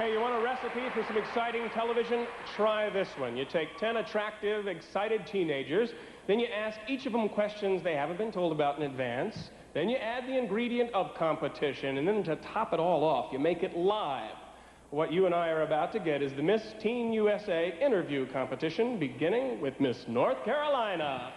Hey, you want a recipe for some exciting television? Try this one. You take 10 attractive, excited teenagers, then you ask each of them questions they haven't been told about in advance, then you add the ingredient of competition, and then to top it all off, you make it live. What you and I are about to get is the Miss Teen USA interview competition, beginning with Miss North Carolina.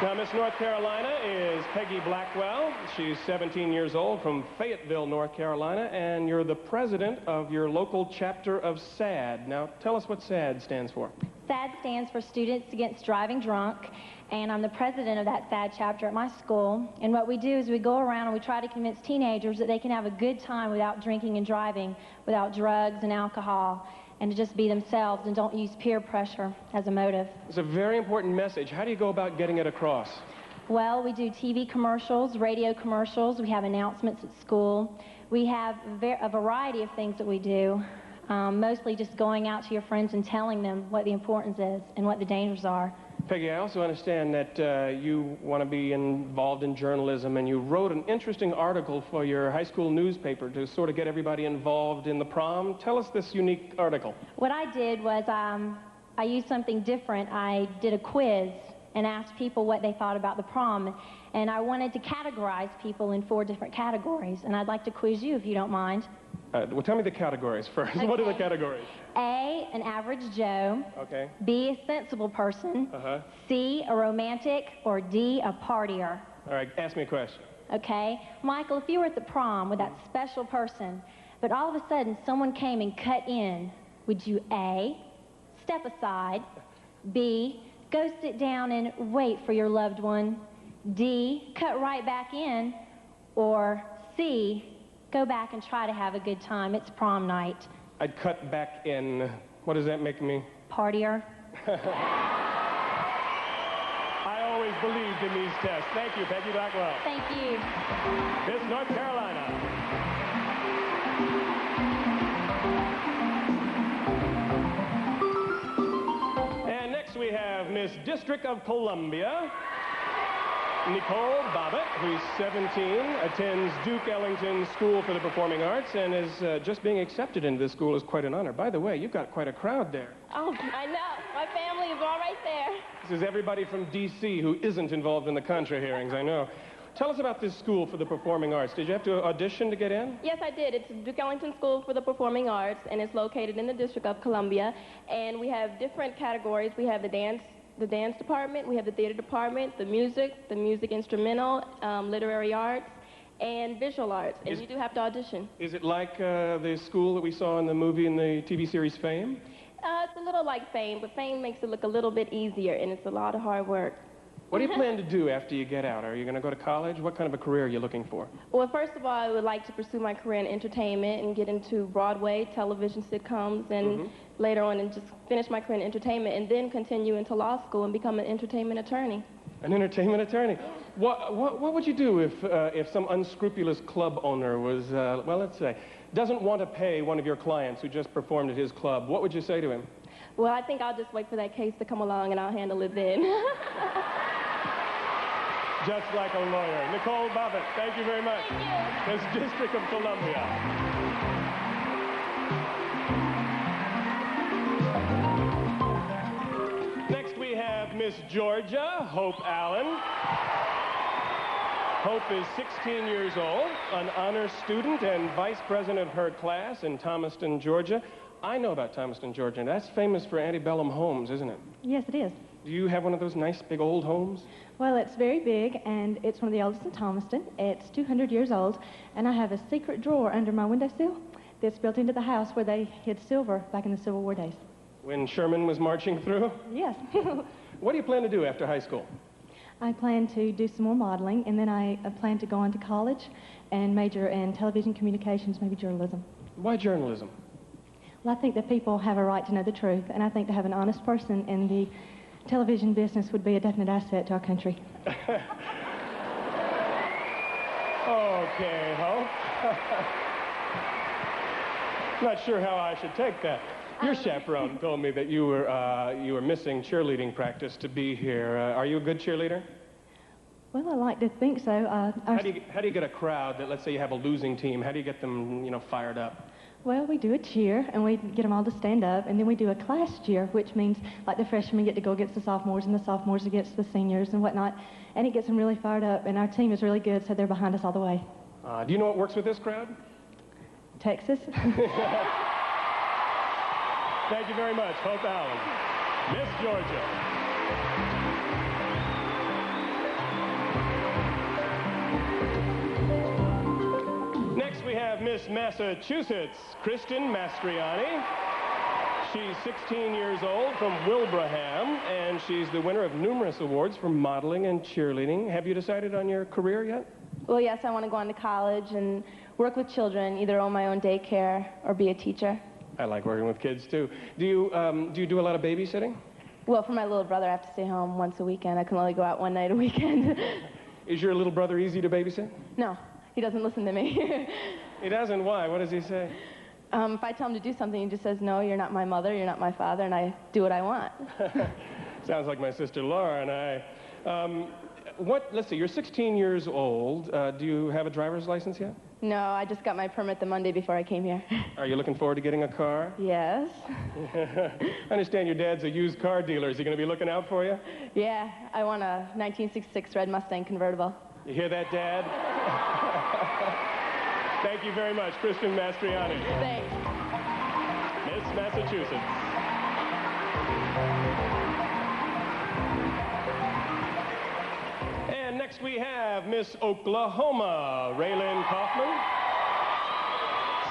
Now, Miss North Carolina is Peggy Blackwell. She's 17 years old from Fayetteville, North Carolina, and you're the president of your local chapter of SAD. Now, tell us what SAD stands for. SAD stands for Students Against Driving Drunk, and I'm the president of that SAD chapter at my school. And what we do is we go around and we try to convince teenagers that they can have a good time without drinking and driving, without drugs and alcohol, and to just be themselves and don't use peer pressure as a motive. It's a very important message. How do you go about getting it across? Well, we do TV commercials, radio commercials, we have announcements at school. We have a variety of things that we do, mostly just going out to your friends and telling them what the importance is and what the dangers are. Peggy, I also understand that you want to be involved in journalism, and you wrote an interesting article for your high school newspaper to sort of get everybody involved in the prom. Tell us this unique article. What I did was I used something different. I did a quiz and asked people what they thought about the prom, and I wanted to categorize people in 4 different categories, and I'd like to quiz you if you don't mind. Well, tell me the categories first. Okay. What are the categories? A, an average Joe. Okay. B, a sensible person. Uh-huh. C, a romantic. Or D, a partier. All right, ask me a question. Okay. Michael, if you were at the prom with that special person, but all of a sudden someone came and cut in, would you A, step aside, B, go sit down and wait for your loved one, D, cut right back in, or C, go back and try to have a good time? It's prom night. I'd cut back in. What does that make me? Partier. I always believed in these tests. Thank you, Peggy Blackwell. Thank you. Miss North Carolina. And next we have Miss District of Columbia, Nicole Bobbitt, who's 17, attends Duke Ellington School for the Performing Arts, and is just being accepted into this school is quite an honor. By the way, you've got quite a crowd there. Oh, I know. My family is all right there. This is everybody from D.C. who isn't involved in the Contra hearings, I know. Tell us about this school for the Performing Arts. Did you have to audition to get in? Yes, I did. It's Duke Ellington School for the Performing Arts, and it's located in the District of Columbia. And we have different categories. We have the dance department, we have the theater department, the music instrumental, literary arts, and visual arts. And you do have to audition. Is it like the school that we saw in the movie and the TV series Fame? It's a little like Fame, but Fame makes it look a little bit easier, and it's a lot of hard work. What do you plan to do after you get out? Are you going to go to college? What kind of a career are you looking for? Well, first of all, I would like to pursue my career in entertainment and get into Broadway, television sitcoms, and later on and just finish my career in entertainment, and then continue into law school and become an entertainment attorney. An entertainment attorney? What would you do if some unscrupulous club owner was, well, let's say, doesn't want to pay one of your clients who just performed at his club? What would you say to him? Well, I think I'll just wait for that case to come along and I'll handle it then. Just like a lawyer. Nicole Bobbitt, thank you very much. Thank you. This District of Columbia. Next we have Miss Georgia, Hope Allen. Hope is 16 years old, an honor student and vice president of her class in Thomaston, Georgia. I know about Thomaston, Georgia, and that's famous for antebellum homes, isn't it? Yes, it is. Do you have one of those nice big old homes? Well, it's very big, and it's one of the oldest in Thomaston. It's 200 years old, and I have a secret drawer under my windowsill that's built into the house where they hid silver back in the Civil War days. When Sherman was marching through? Yes. What do you plan to do after high school? I plan to do some more modeling, and then I plan to go on to college and major in television communications, maybe journalism. Why journalism? Well, I think that people have a right to know the truth, and I think to have an honest person in the television business would be a definite asset to our country. Okay, Hope. Not sure how I should take that. Your chaperone told me that you were missing cheerleading practice to be here. Are you a good cheerleader? Well, I like to think so. How do you get a crowd that, let's say you have a losing team, how do you get them, fired up? Well, we do a cheer, and we get them all to stand up, and then we do a class cheer, which means like the freshmen get to go against the sophomores, and the sophomores against the seniors and whatnot, and it gets them really fired up, and our team is really good, so they're behind us all the way. Do you know what works with this crowd? Texas? Thank you very much, Hope Allen. Miss Georgia. Next we have Miss Massachusetts, Kristen Mastriani. She's 16 years old from Wilbraham, and she's the winner of numerous awards for modeling and cheerleading. Have you decided on your career yet? Well, yes, I want to go on to college and work with children, either own my own daycare or be a teacher. I like working with kids, too. Do you do a lot of babysitting? Well, for my little brother, I have to stay home once a weekend. I can only go out one night a weekend. Is your little brother easy to babysit? No, he doesn't listen to me. He doesn't? Why? What does he say? If I tell him to do something, he just says, no, you're not my mother, you're not my father, and I do what I want. Sounds like my sister Laura and I. Let's see, you're 16 years old. Do you have a driver's license yet? No, I just got my permit the Monday before I came here. Are you looking forward to getting a car? Yes. I understand your dad's a used car dealer. Is he going to be looking out for you? Yeah, I want a 1966 red Mustang convertible. You hear that, Dad? Thank you very much, Kristen Mastriani. Thanks. Miss Massachusetts. And next we have Miss Oklahoma, Raylyn Kaufman,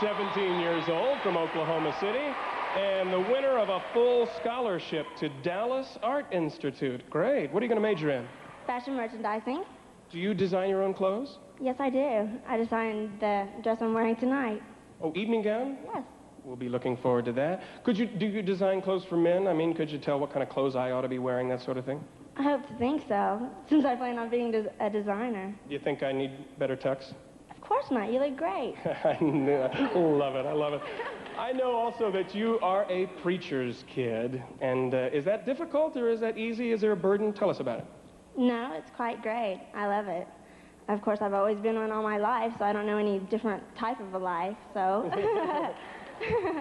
17 years old from Oklahoma City, and the winner of a full scholarship to Dallas Art Institute. Great. What are you going to major in? Fashion merchandising. Do you design your own clothes? Yes, I do. I designed the dress I'm wearing tonight. Oh, evening gown? Yes. We'll be looking forward to that. Do you design clothes for men? I mean, could you tell what kind of clothes I ought to be wearing, that sort of thing? I hope to think so, since I plan on being a designer. Do you think I need better tux? Of course not. You look great. I love it. I love it. I know also that you are a preacher's kid. And is that difficult or is that easy? Is there a burden? Tell us about it. No, it's quite great. I love it. Of course, I've always been one all my life, so I don't know any different type of a life, so.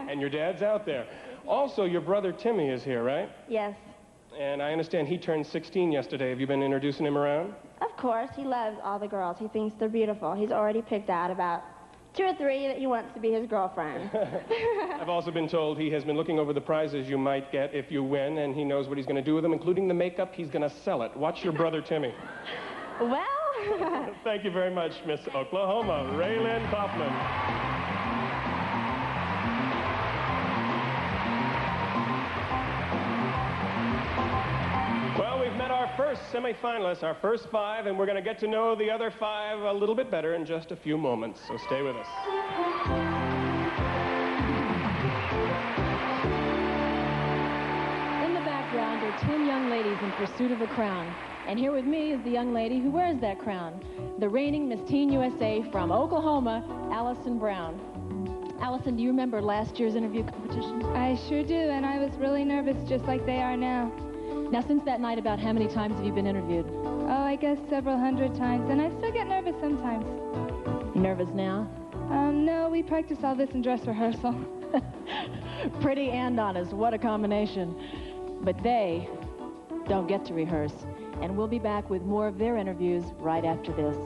And your dad's out there. Also, your brother Timmy is here, right? Yes. And I understand he turned 16 yesterday. Have you been introducing him around? Of course, he loves all the girls. He thinks they're beautiful. He's already picked out about 2 or 3 that he wants to be his girlfriend. I've also been told he has been looking over the prizes you might get if you win, and he knows what he's going to do with them, including the makeup. He's going to sell it. Watch your brother Timmy. Well. Thank you very much, Miss Oklahoma, Raylyn Kaufman. Well, we've met our first semifinalists, our first 5, and we're going to get to know the other 5 a little bit better in just a few moments, so stay with us. In the background are twin young ladies in pursuit of a crown. And here with me is the young lady who wears that crown, the reigning Miss Teen USA from Oklahoma, Allison Brown. Allison, do you remember last year's interview competition? I sure do, and I was really nervous just like they are now. Now, since that night, about how many times have you been interviewed? Oh, I guess several hundred times, and I still get nervous sometimes. You nervous now? No, we practice all this in dress rehearsal. Pretty and honest, what a combination. But they don't get to rehearse. And we'll be back with more of their interviews right after this.